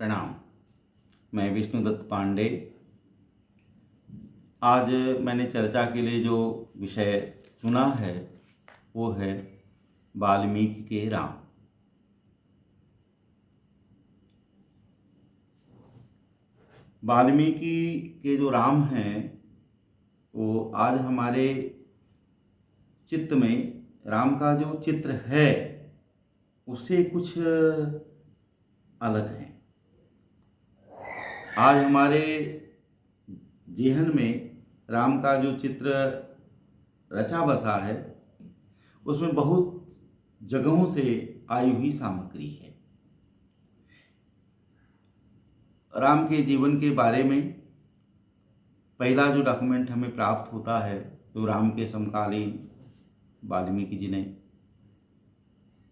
प्रणाम। मैं विष्णुदत्त पांडे। आज मैंने चर्चा के लिए जो विषय चुना है वो है वाल्मीकि के राम। वाल्मीकि के जो राम हैं वो आज हमारे चित्त में राम का जो चित्र है उससे कुछ अलग है। आज हमारे जेहन में राम का जो चित्र रचा बसा है उसमें बहुत जगहों से आई हुई सामग्री है। राम के जीवन के बारे में पहला जो डॉक्यूमेंट हमें प्राप्त होता है तो राम के समकालीन वाल्मीकि जी ने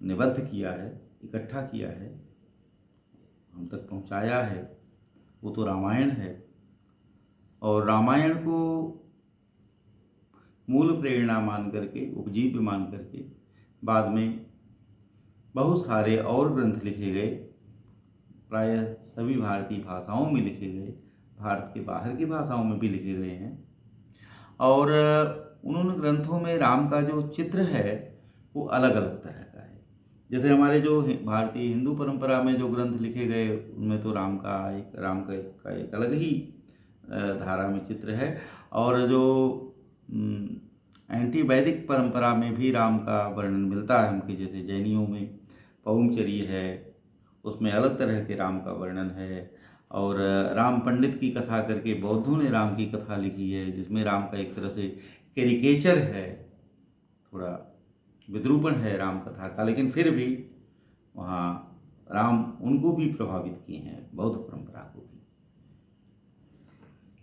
निबद्ध किया है, इकट्ठा किया है, हम तक पहुंचाया है, वो तो रामायण है। और रामायण को मूल प्रेरणा मान करके, उपजीव्य मान करके बाद में बहुत सारे और ग्रंथ लिखे गए, प्रायः सभी भारतीय भाषाओं में लिखे गए, भारत के बाहर की भाषाओं में भी लिखे गए हैं। और उन्होंने ग्रंथों में राम का जो चित्र है वो अलग अलग तरह का है। जैसे हमारे जो भारतीय हिंदू परंपरा में जो ग्रंथ लिखे गए उनमें तो राम का एक अलग ही धारा में चित्र है। और जो एंटी वैदिक परंपरा में भी राम का वर्णन मिलता है हमके, जैसे जैनियों में पौंचर्य है, उसमें अलग तरह के राम का वर्णन है। और राम पंडित की कथा करके बौद्धों ने राम की कथा लिखी है, जिसमें राम का एक तरह से कैरिकेचर है, थोड़ा विद्रूपण है राम कथा का, लेकिन फिर भी वहाँ राम उनको भी प्रभावित किए हैं, बौद्ध परंपरा को भी।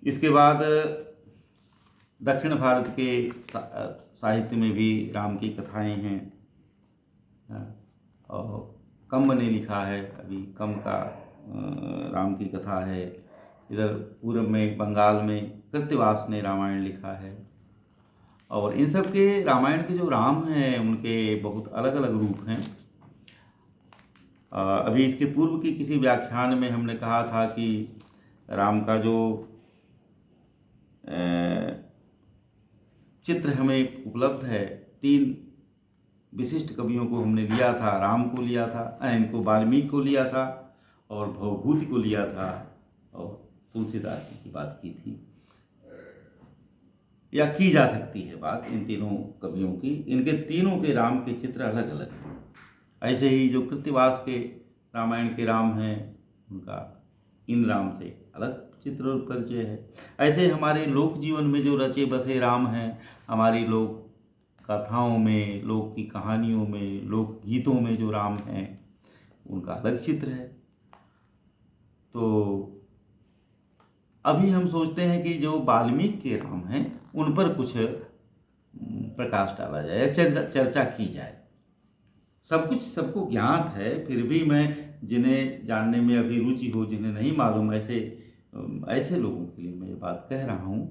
इसके बाद दक्षिण भारत के साहित्य में भी राम की कथाएं हैं। और कंब ने लिखा है, अभी कंब का राम की कथा है। इधर पूर्व में बंगाल में कृत्तिवास ने रामायण लिखा है। और इन सब के रामायण के जो राम हैं उनके बहुत अलग अलग रूप हैं। अभी इसके पूर्व की किसी व्याख्यान में हमने कहा था कि राम का जो चित्र हमें उपलब्ध है, 3 विशिष्ट कवियों को हमने लिया था। राम को लिया था, इनको वाल्मीकि को लिया था, और भवभूति को लिया था, और तुलसीदास जी की बात की थी, या की जा सकती है बात इन तीनों कवियों की। इनके तीनों के राम के चित्र अलग अलग हैं। ऐसे ही जो कृत्तिवास के रामायण के राम हैं उनका इन राम से अलग चित्र और परिचय है। ऐसे हमारे लोक जीवन में जो रचे बसे राम हैं, हमारी लोक कथाओं में, लोक की कहानियों में, लोक गीतों में जो राम हैं उनका अलग चित्र है। तो अभी हम सोचते हैं कि जो वाल्मीकि के राम हैं उन पर कुछ प्रकाश डाला जाए, चर्चा की जाए। सब कुछ सबको ज्ञात है, फिर भी मैं जिन्हें जानने में अभी रुचि हो, जिन्हें नहीं मालूम, ऐसे लोगों के लिए मैं ये बात कह रहा हूँ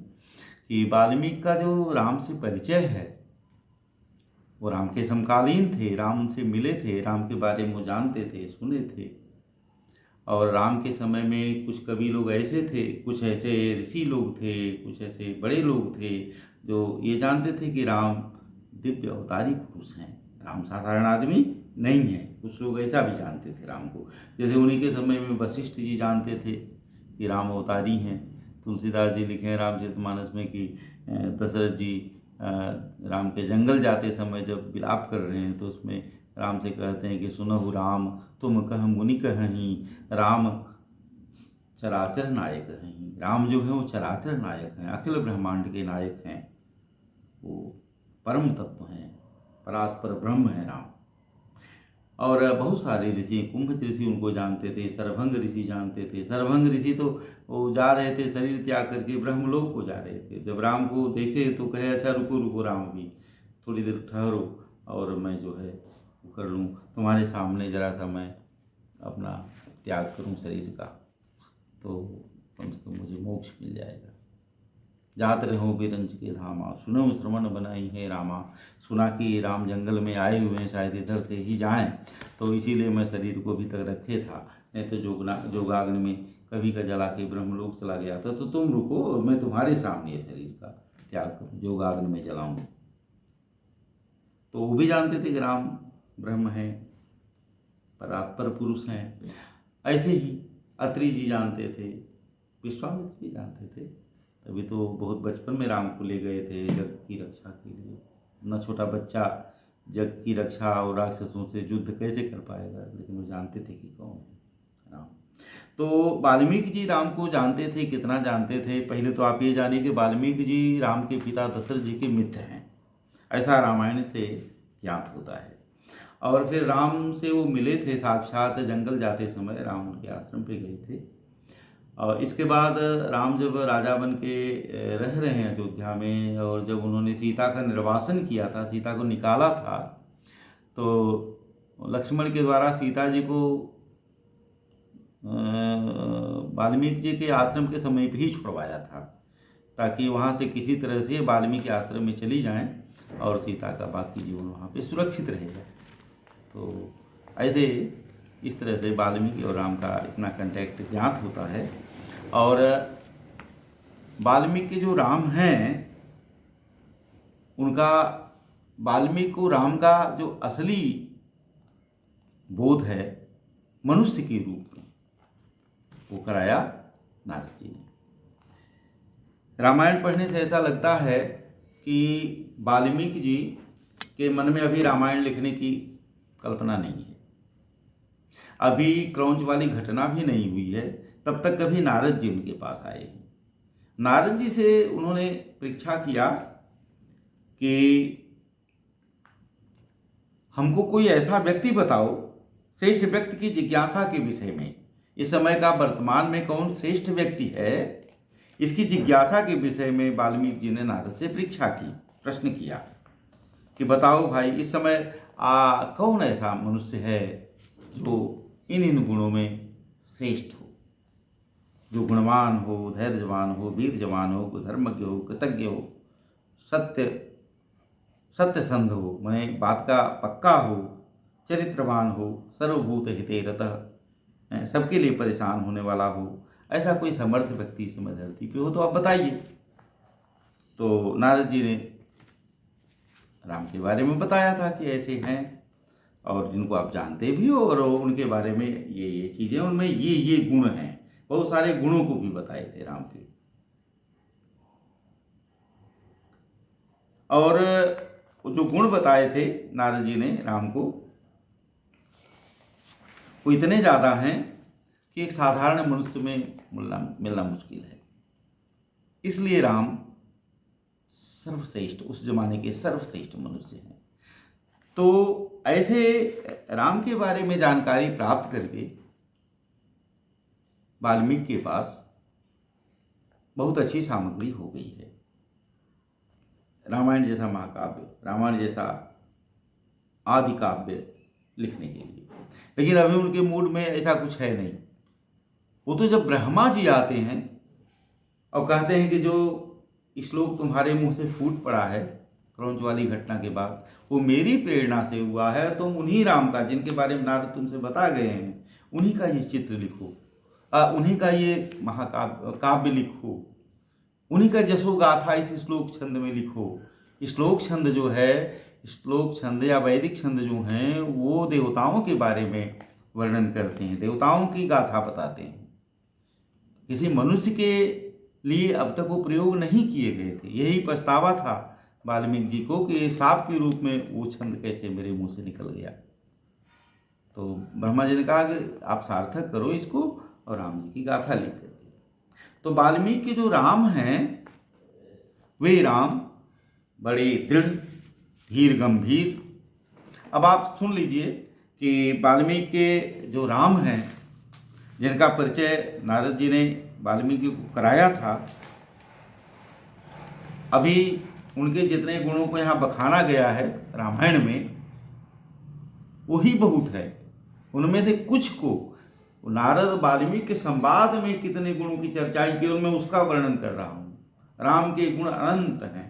कि वाल्मीकि का जो राम से परिचय है वो राम के समकालीन थे, राम उनसे मिले थे, राम के बारे में वो जानते थे, सुने थे। और राम के समय में कुछ कवि लोग ऐसे थे, कुछ ऐसे ऋषि लोग थे, कुछ ऐसे बड़े लोग थे जो ये जानते थे कि राम दिव्य अवतारी पुरुष हैं, राम साधारण आदमी नहीं है। कुछ लोग ऐसा भी जानते थे राम को, जैसे उन्हीं के समय में वशिष्ठ जी जानते थे कि राम अवतारी हैं। तुलसीदास जी लिखे हैं रामचरितमानस में कि दशरथ जी राम के जंगल जाते समय जब विलाप कर रहे हैं तो उसमें राम से कहते हैं कि सुनहु राम तुम कह मुनि कहीं, राम चराचर नायक हैं। राम जो है वो चराचर नायक हैं, अखिल ब्रह्मांड के नायक हैं, वो परम तत्व हैं, परात्पर ब्रह्म है राम। और बहुत सारे ऋषि, कुंभ ऋषि उनको जानते थे, सरभंग ऋषि जानते थे। सरभंग ऋषि तो वो जा रहे थे, शरीर त्याग करके ब्रह्मलोक को जा रहे थे। जब राम को देखे तो कहे अच्छा रुको राम, भी थोड़ी देर ठहरो और मैं जो है वो कर लूँ, तुम्हारे सामने जरा सा मैं अपना त्याग करूँ शरीर का, तो कम से कम मुझे मोक्ष मिल जाएगा। जात रहो बिरंज के धामा, सुनो श्रवण बनाई है रामा। सुना कि राम जंगल में आए हुए हैं, शायद इधर से ही जाएं, तो इसीलिए मैं शरीर को भी तक रखे था। नहीं तो जोगाग्नि में कभी का जला के ब्रह्मलोक चला गया था, तो तुम रुको और मैं तुम्हारे सामने ये शरीर का त्याग करूँ, जोगाग्नि में जलाऊँ। तो वो भी जानते थे कि राम ब्रह्म हैं, परात्पर पुरुष हैं। ऐसे ही अत्रि जी जानते थे, विश्वामित्र भी जानते थे, तभी तो बहुत बचपन में राम को ले गए थे जग की रक्षा के लिए। न छोटा बच्चा जग की रक्षा और राक्षसों से युद्ध कैसे कर पाएगा, लेकिन वो जानते थे कि कौन है राम। तो वाल्मीकि जी राम को जानते थे, कितना जानते थे। पहले तो आप ये जानिए कि वाल्मीकि जी राम के पिता दशरथ जी के मित्र हैं, ऐसा रामायण से ज्ञात होता है। और फिर राम से वो मिले थे साक्षात, जंगल जाते समय राम उनके आश्रम पे गए थे। और इसके बाद राम जब राजा बन के रह रहे हैं अयोध्या में, और जब उन्होंने सीता का निर्वासन किया था, सीता को निकाला था, तो लक्ष्मण के द्वारा सीता जी को वाल्मीकि जी के आश्रम के समीप ही छुड़वाया था, ताकि वहाँ से किसी तरह से वाल्मीकि आश्रम में चली जाएं और सीता का बाकी जीवन वहाँ पे सुरक्षित रहेगा। तो ऐसे इस तरह से वाल्मीकि और राम का इतना कंटेक्ट ज्ञात होता है। और वाल्मीकि जो राम हैं, उनका वाल्मीकि को राम का जो असली बोध है मनुष्य के रूप में, वो कराया नारद जी ने। रामायण पढ़ने से ऐसा लगता है कि वाल्मीकि जी के मन में अभी रामायण लिखने की कल्पना नहीं है, अभी क्रौंच वाली घटना भी नहीं हुई है, तब तक कभी नारद जी उनके पास आए हैं। नारद जी से उन्होंने परीक्षा किया कि हमको कोई ऐसा व्यक्ति बताओ, श्रेष्ठ व्यक्ति की जिज्ञासा के विषय में, इस समय का वर्तमान में कौन श्रेष्ठ व्यक्ति है, इसकी जिज्ञासा के विषय में वाल्मीकि जी ने नारद से परीक्षा की, प्रश्न किया कि बताओ भाई, इस समय कौन ऐसा मनुष्य है जो इन गुणों में श्रेष्ठ हो, जो गुणवान हो, धैर्यवान हो, वीरजवान हो, धर्मज्ञ हो, कृतज्ञ हो, सत्यसंध हो, माने बात का पक्का हो, चरित्रवान हो, सर्वभूत हिते रतः, सबके लिए परेशान होने वाला हो, ऐसा कोई समर्थ व्यक्ति इस समय धरती पे हो तो आप बताइए। तो नारद जी ने राम के बारे में बताया था कि ऐसे हैं और जिनको आप जानते भी हो, और उनके बारे में ये चीज़ें, उनमें ये गुण हैं, बहुत सारे गुणों को भी बताए थे राम के। और जो गुण बताए थे नारद जी ने राम को, वो इतने ज़्यादा हैं कि एक साधारण मनुष्य में मिलना मुश्किल है। इसलिए राम सर्वश्रेष्ठ, उस जमाने के सर्वश्रेष्ठ मनुष्य हैं। तो ऐसे राम के बारे में जानकारी प्राप्त करके वाल्मीकि के पास बहुत अच्छी सामग्री हो गई है। रामायण जैसा महाकाव्य, रामायण जैसा आदि काव्य लिखने के लिए, लेकिन अभी उनके मूड में ऐसा कुछ है नहीं। वो तो जब ब्रह्मा जी आते हैं और कहते हैं कि जो श्लोक तुम्हारे मुंह से फूट पड़ा है क्रौंच वाली घटना के बाद, वो मेरी प्रेरणा से हुआ है, तुम उन्हीं राम का, जिनके बारे में नारद तुमसे बता गए हैं, उन्हीं का ये चित्र लिखो, उन्हीं का ये काव्य लिखो, उन्हीं का जसो गाथा इस श्लोक छंद में लिखो। श्लोक छंद जो है, श्लोक छंद या वैदिक छंद जो हैं, वो देवताओं के बारे में वर्णन करते हैं, देवताओं की गाथा बताते हैं। किसी मनुष्य के लिए अब तक वो प्रयोग नहीं किए गए थे। यही पछतावा था वाल्मीकि जी को कि सांप के रूप में वो छंद कैसे मेरे मुंह से निकल गया। तो ब्रह्मा जी ने कहा कि आप सार्थक करो इसको और राम जी की गाथा लिख कर। तो वाल्मीकि के जो राम हैं, वे राम बड़े दृढ़, धीर गंभीर। अब आप सुन लीजिए कि वाल्मीकि के जो राम हैं, जिनका परिचय नारद जी ने वाल्मीकि को कराया था, अभी उनके जितने गुणों को यहाँ बखाना गया है रामायण में, वही बहुत है। उनमें से कुछ को नारद वाल्मीकि के संवाद में कितने गुणों की चर्चा है, केवल मैं उसका वर्णन कर रहा हूँ। राम के गुण अनंत हैं,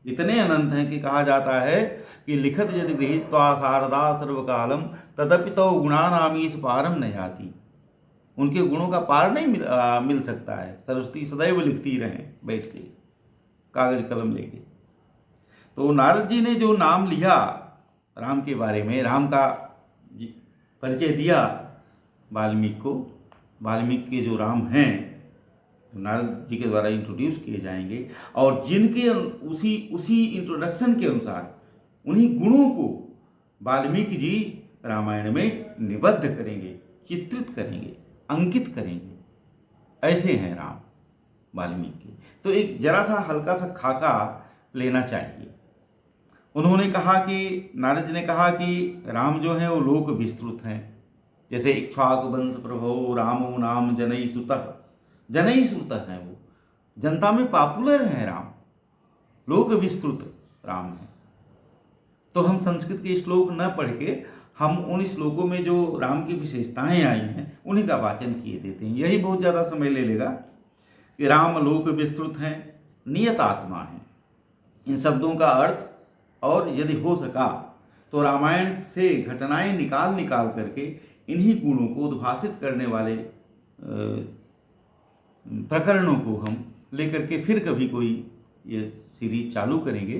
इतने अनंत हैं कि कहा जाता है कि लिखत यदि गृहीत्वा शारदा सर्वकालम तदपि तो गुणानामीश पारम न जाती। उनके गुणों का पार नहीं मिल सकता है। सरस्वती सदैव लिखती रहें बैठ के कागज कलम लेके। तो नारद जी ने जो नाम लिया राम के बारे में, राम का परिचय दिया वाल्मीकि को, वाल्मीकि के जो राम हैं नारद जी के द्वारा इंट्रोड्यूस किए जाएंगे और जिनके उसी इंट्रोडक्शन के अनुसार उन्हीं गुणों को वाल्मीकि जी रामायण में निबद्ध करेंगे, चित्रित करेंगे, अंकित करेंगे। ऐसे हैं राम वाल्मीकि। तो एक जरा सा हल्का सा खाका लेना चाहिए। उन्होंने कहा कि, नारद जी ने कहा कि राम जो है वो लोक विस्तृत हैं। जैसे इक्ष्वाकु वंश प्रभो रामो नाम जनई सुतः, जनई सुतः हैं, वो जनता में पॉपुलर हैं राम, लोक विस्तृत राम है। तो हम संस्कृत के श्लोक न पढ़ के हम उन श्लोकों में जो राम की विशेषताएं आई हैं उन्हीं का वाचन किए देते हैं। यही बहुत ज़्यादा समय ले लेगा कि राम लोक विस्तृत हैं, नियत आत्मा हैं। इन शब्दों का अर्थ और यदि हो सका तो रामायण से घटनाएं निकाल करके इन्हीं गुणों को उद्भासित करने वाले प्रकरणों को हम लेकर के फिर कभी कोई ये सीरीज चालू करेंगे।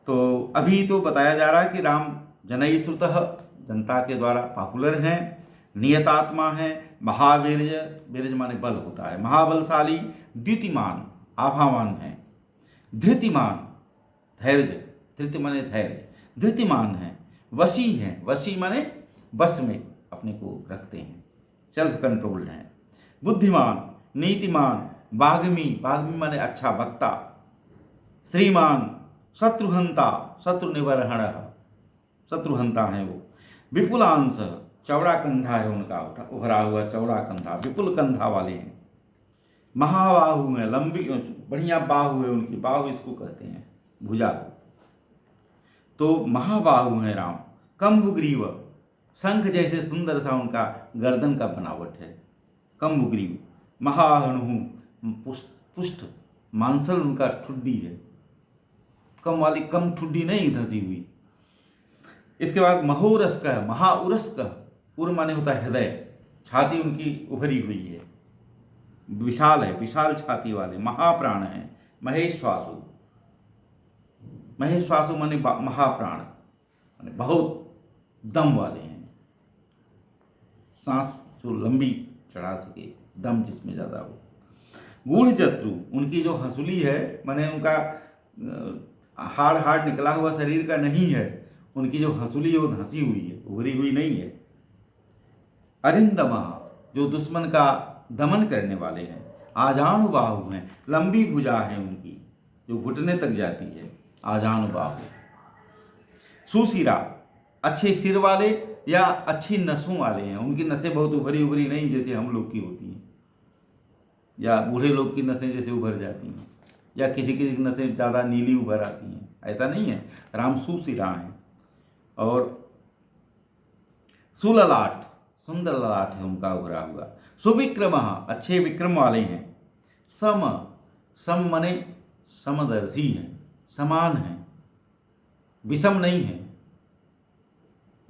तो अभी तो बताया जा रहा है कि राम जनई श्रुतः, जनता के द्वारा पॉपुलर हैं, नियतात्मा हैं, महावीर्य, वीर्य माने बल होता है, महाबलशाली, द्युतिमान आभावान हैं, धृतिमान धैर्य, धृति माने धैर्य, धृतिमान हैं, वशी हैं, वशी माने बस में अपने को रखते हैं, सेल्फ कंट्रोल्ड हैं, बुद्धिमान, नीतिमान, वाग्मी, वाग्मी माने अच्छा वक्ता, श्रीमान, शत्रुहंता, शत्रु निवारण, शत्रुहंता है वो, विपुलांश, चौड़ा कंधा है उनका, उभरा हुआ चौड़ा कंधा, विपुल कंधा वाले हैं, महाबाहु हैं, लंबी बढ़िया बाहु है उनकी, बाहु इसको कहते हैं भुजा को। तो महाबाहु हैं राम, कम्बुग्रीव, शंख जैसे सुंदर सा उनका गर्दन का बनावट है, कम्बुग्रीव, महाहणु, पुष्ट मांसल उनका ठुड्डी है, कम वाली कम ठुड्डी नहीं धसी हुई। इसके बाद महोरस्क, महाउरस्क, उर माने होता है हृदय, छाती उनकी उभरी हुई है, विशाल है, विशाल छाती वाले, महाप्राण है, महेश्वासु, महेश्वासु माने महाप्राण, माने बहुत दम वाले हैं, सांस जो लंबी चढ़ा सके, दम जिसमें ज़्यादा हो। गूढ़ शत्रु, उनकी जो हंसुली है माने उनका हाड़ निकला हुआ शरीर का नहीं है, उनकी जो हंसुली है वो धंसी हुई है, उभरी हुई नहीं है। अरिंदमा, जो दुश्मन का दमन करने वाले हैं। आजानुबाहु हैं, लंबी भुजा है उनकी जो घुटने तक जाती है, आजानुबाहु। सुशिरा, अच्छे सिर वाले या अच्छी नसों वाले हैं, उनकी नसें बहुत उभरी नहीं जैसे हम लोग की होती हैं, या बूढ़े लोग की नसें जैसे उभर जाती हैं, या किसी की नसें ज़्यादा नीली उभर आती हैं, ऐसा नहीं है। राम सुशिरा हैं। और सुललाट, सुंदर ललाट है उनका उभरा हुआ। सुविक्रम, अच्छे विक्रम वाले हैं। सम मने समदर्शी हैं, समान हैं, विषम नहीं है,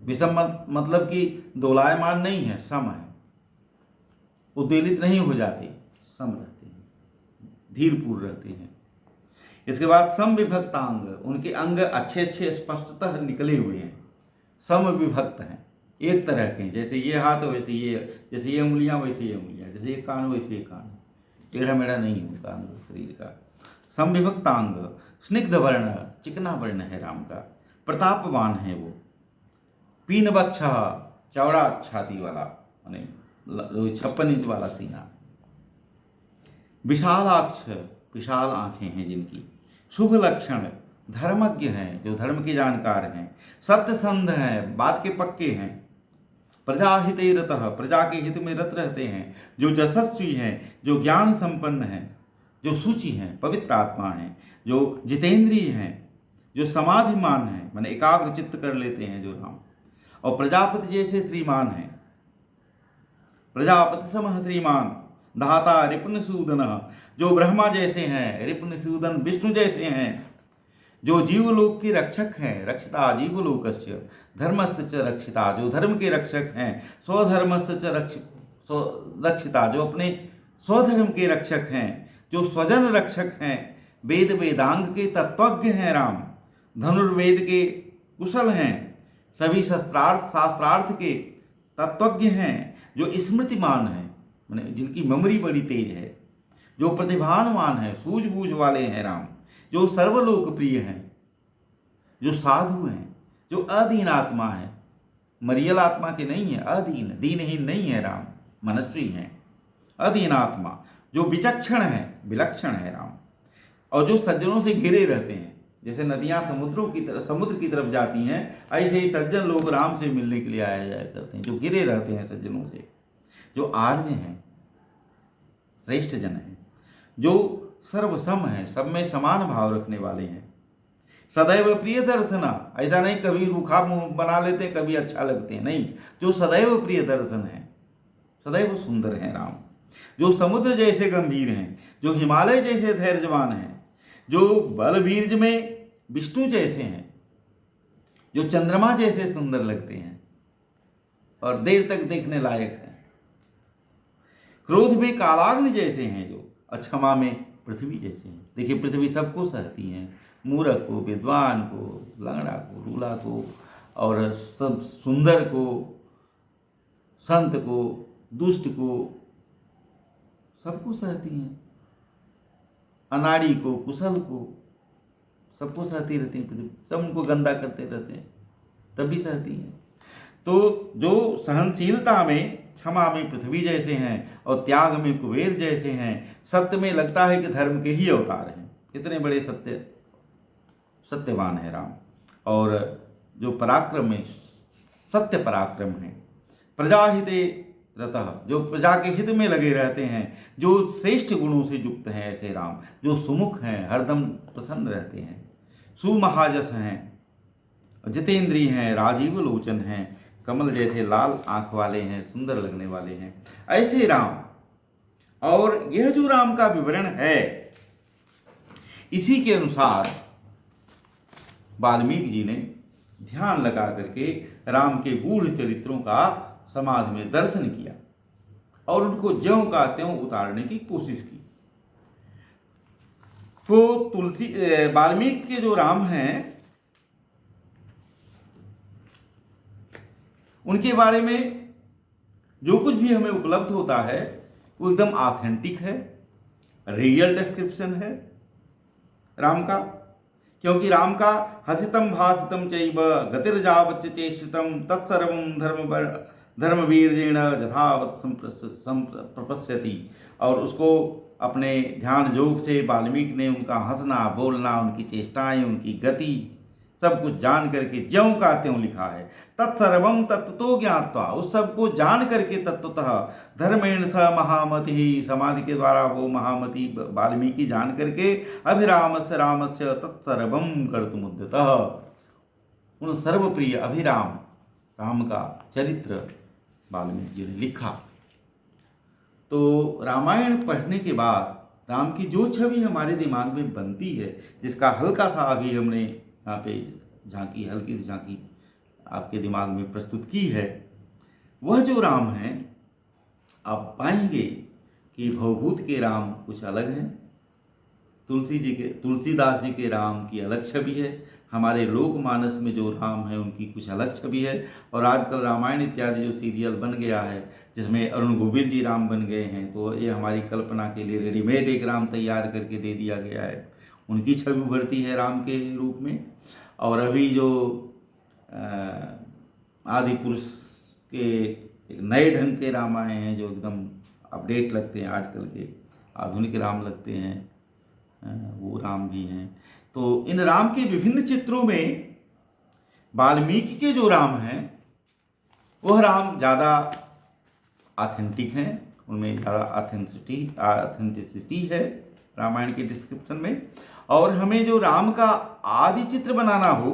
विषम मतलब कि दोलायमान नहीं है, सम है, उद्वेलित नहीं हो जाते, सम रहते हैं, धीरपूर्ण रहते हैं। इसके बाद सम विभक्तांग, उनके अंग अच्छे स्पष्टतः निकले हुए हैं, सम विभक्त हैं, एक तरह के, जैसे ये हाथ वैसे ये, जैसे ये उंगलियां वैसे ये उंगलियां, जैसे ये कान वैसे ये कान, टेढ़ा मेढ़ा नहीं उनका अंग शरीर का। सम विभक्तांग, स्निग्ध वर्ण, चिकना वर्ण है राम का, प्रतापवान है वो। पीन वक्ष, चौड़ा छाती वाला, माने 56 इंच वाला सीना। विशालाक्ष, विशाल आंखें हैं जिनकी। शुभ लक्षण, धर्मज्ञ हैं, जो धर्म के जानकार हैं। सत्यसंध हैं, बात के पक्के हैं। प्रजा हिते रतः, प्रजा के हित में रत रहते हैं। जो यशस्वी हैं, जो ज्ञान संपन्न हैं, जो सूची हैं, पवित्र आत्मा हैं, जो जितेंद्रिय हैं, जो समाधिमान हैं, माने एकाग्र चित्त कर लेते हैं जो राम। और प्रजापति जैसे श्रीमान हैं, प्रजापति समः श्रीमान। धाता रिपुनसूदन, जो ब्रह्मा जैसे हैं, रिपुनसूदन विष्णु जैसे हैं, जो जीवलोक के रक्षक हैं, रक्षिता जीवलोकस्य धर्मस्य च रक्षिता, जो धर्म के रक्षक हैं, स्वधर्मस्य च रक्षिता, जो अपने स्वधर्म के रक्षक हैं, जो स्वजन रक्षक हैं, वेद वेदांग के तत्वज्ञ हैं राम, धनुर्वेद के कुशल हैं, सभी शास्त्रार्थ के तत्वज्ञ हैं, जो स्मृतिमान हैं, माने जिनकी मेमोरी बड़ी तेज है, जो प्रतिभावान है, सूझबूझ वाले हैं राम, जो सर्वलोकप्रिय हैं, जो साधु हैं, जो अधीन आत्मा है, मरियल आत्मा के नहीं है, अधीन दीनहीन नहीं है राम, मनस्वी हैं, अधीन आत्मा, जो विचक्षण है, विलक्षण है राम, और जो सज्जनों से घिरे रहते हैं। जैसे नदियां समुद्र की तरफ जाती हैं, ऐसे ही सज्जन लोग राम से मिलने के लिए आया जाया करते हैं, जो घिरे रहते हैं सज्जनों से, जो आर्य हैं, श्रेष्ठ जन हैं, जो सर्वसम है, सब में समान भाव रखने वाले हैं, सदैव प्रिय दर्शना, ऐसा नहीं कभी रूखा मुंह बना लेते, कभी अच्छा लगते हैं, नहीं, जो सदैव प्रिय दर्शन है, सदैव सुंदर हैं राम, जो समुद्र जैसे गंभीर हैं, जो हिमालय जैसे धैर्यवान हैं, जो बलबीर्ज में विष्णु जैसे हैं, जो चंद्रमा जैसे सुंदर लगते हैं और देर तक देखने लायक हैं, क्रोध में कालाग्नि जैसे हैं, जो अक्षमा में पृथ्वी जैसे हैं। देखिए पृथ्वी सबको सहती है, मूर्ख को, विद्वान को, लंगड़ा को, लूला को, और सब सुंदर को, संत को, दुष्ट को, सबको सहती हैं, अनाड़ी को, कुशल को, सबको सहती रहती हैं पृथ्वी, सब उनको गंदा करते रहते हैं तब भी सहती हैं। तो जो सहनशीलता में, क्षमा में पृथ्वी जैसे हैं और त्याग में कुबेर जैसे हैं, सत्य में लगता है कि धर्म के ही अवतार हैं, इतने बड़े सत्यवान है राम, और जो पराक्रम में सत्य पराक्रम है, प्रजाहिते रतः, जो प्रजा के हित में लगे रहते हैं, जो श्रेष्ठ गुणों से युक्त हैं ऐसे राम, जो सुमुख हैं, हरदम प्रसन्न रहते हैं, सुमहाजस हैं, जितेंद्रीय हैं, राजीव लोचन हैं, कमल जैसे लाल आंख वाले हैं, सुंदर लगने वाले हैं, ऐसे राम। और यह जो राम का विवरण है, इसी के अनुसार वाल्मीकि जी ने ध्यान लगा करके राम के गूढ़ चरित्रों का समाधि में दर्शन किया और उनको ज्यों का त्यों उतारने की कोशिश की। तो वाल्मीकि के जो राम हैं, उनके बारे में जो कुछ भी हमें उपलब्ध होता है वो एकदम ऑथेंटिक है, रियल डिस्क्रिप्शन है राम का। क्योंकि राम का हसितम भासितम चैव गतिर्जावच्च चेष्टितम तत्सर्वं धर्मवीर्येण यथावत् प्रपश्यति, और उसको अपने ध्यान योग से वाल्मीकि ने उनका हंसना बोलना, उनकी चेष्टाएं, उनकी गति, सब कुछ जान करके ज्यों का त्यों लिखा है। तत्सर्वं तत्तो ज्ञात्वा, उस सब को जान करके तत्वतः धर्मेण स महामति, समाधि के द्वारा वो महामति वाल्मीकि जान करके अभिरामस्य रामस्य तत्सर्वं कर्तुमुद्यतः, उन सर्वप्रिय अभिराम राम का चरित्र वाल्मीकि जी ने लिखा। तो रामायण पढ़ने के बाद राम की जो छवि हमारे दिमाग में बनती है, जिसका हल्का सा अभी हमने यहाँ पे झांकी, हल्की सी झांकी आपके दिमाग में प्रस्तुत की है, वह जो राम है, आप पाएंगे कि भवभूत के राम कुछ अलग हैं, तुलसीदास जी के राम की अलग छवि है, हमारे लोकमानस में जो राम है उनकी कुछ अलग छवि है, और आजकल रामायण इत्यादि जो सीरियल बन गया है जिसमें अरुण गोविल जी राम बन गए हैं, तो ये हमारी कल्पना के लिए रेडीमेड एक राम तैयार करके दे दिया गया है, उनकी छवि उभरती है राम के रूप में। और अभी जो आदि पुरुष के एक नए ढंग के राम आए हैं, जो एकदम अपडेट लगते हैं, आजकल के आधुनिक राम लगते हैं, वो राम भी हैं। तो इन राम के विभिन्न चित्रों में वाल्मीकि के जो राम हैं वह राम ज़्यादा ऑथेंटिक हैं, उनमें ज़्यादा ऑथेंटिसिटी है रामायण के डिस्क्रिप्शन में। और हमें जो राम का आदि चित्र बनाना हो,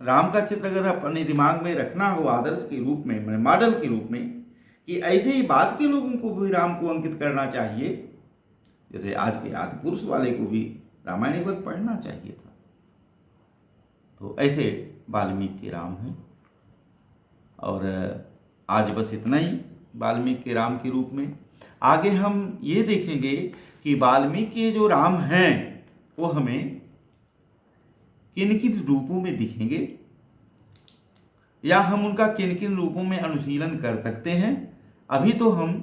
राम का चित्र अगर अपने दिमाग में रखना हो आदर्श के रूप में, मॉडल के रूप में, कि ऐसे ही बाद के लोगों को भी राम को अंकित करना चाहिए, जैसे आज के आदि पुरुष वाले को भी रामायण एक बार पढ़ना चाहिए था, तो ऐसे वाल्मीकि के राम हैं। और आज बस इतना ही वाल्मीकि के राम के रूप में। आगे हम ये देखेंगे कि वाल्मीकि के जो राम हैं वो हमें किन किन रूपों में दिखेंगे, या हम उनका किन किन रूपों में अनुशीलन कर सकते हैं। अभी तो हम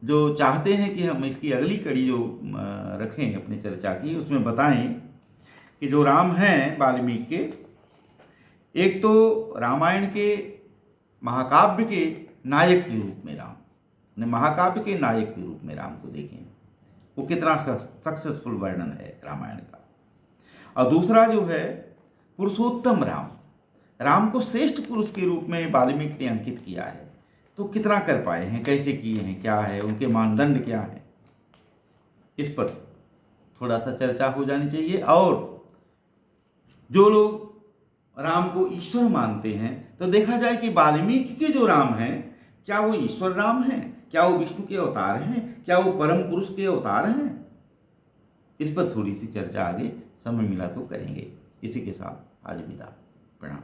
जो चाहते हैं कि हम इसकी अगली कड़ी जो रखें अपनी चर्चा की, उसमें बताएं कि जो राम हैं वाल्मीकि के, एक तो रामायण के महाकाव्य के नायक के रूप में राम, महाकाव्य के नायक के रूप में राम को देखें, वो कितना सक्सेसफुल वर्णन है रामायण का। और दूसरा जो है पुरुषोत्तम राम, राम को श्रेष्ठ पुरुष के रूप में वाल्मीकि ने अंकित किया है, तो कितना कर पाए हैं, कैसे किए हैं, क्या है उनके मानदंड, क्या है, इस पर थोड़ा सा चर्चा हो जानी चाहिए। और जो लोग राम को ईश्वर मानते हैं, तो देखा जाए कि वाल्मीकि के जो राम हैं, क्या वो ईश्वर राम हैं, क्या वो विष्णु के अवतार हैं, क्या वो परम पुरुष के अवतार हैं, इस पर थोड़ी सी चर्चा आगे समय मिला तो करेंगे। इसी के साथ आज विदा, प्रणाम।